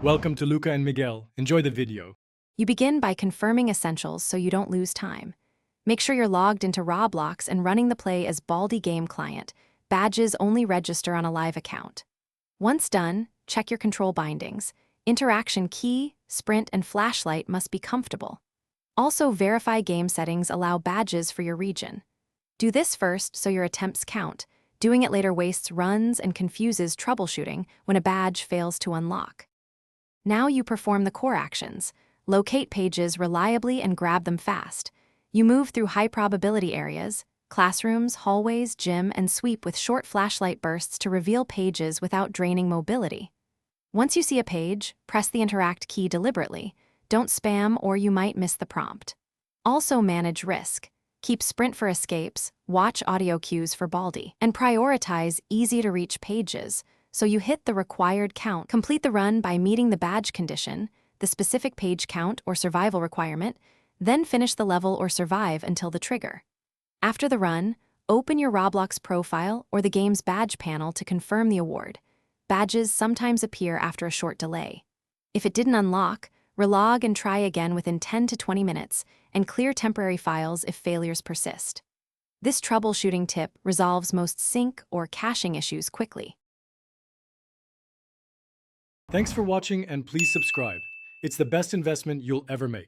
Welcome to Luca and Miguel. Enjoy the video. You begin by confirming essentials so you don't lose time. Make sure you're logged into Roblox and running the play as Baldi game client. Badges only register on a live account. Once done, check your control bindings. Interaction key, sprint, and flashlight must be comfortable. Also, verify game settings allow badges for your region. Do this first so your attempts count. Doing it later wastes runs and confuses troubleshooting when a badge fails to unlock. Now you perform the core actions. Locate pages reliably and grab them fast. You move through high-probability areas, classrooms, hallways, gym, and sweep with short flashlight bursts to reveal pages without draining mobility. Once you see a page, press the Interact key deliberately. Don't spam or you might miss the prompt. Also manage risk. Keep sprint for escapes, watch audio cues for Baldi, and prioritize easy-to-reach pages so you hit the required count. Complete the run by meeting the badge condition, the specific page count or survival requirement, then finish the level or survive until the trigger. After the run, open your Roblox profile or the game's badge panel to confirm the award. Badges sometimes appear after a short delay. If it didn't unlock, relog and try again within 10 to 20 minutes and clear temporary files if failures persist. This troubleshooting tip resolves most sync or caching issues quickly. Thanks for watching and please subscribe. It's the best investment you'll ever make.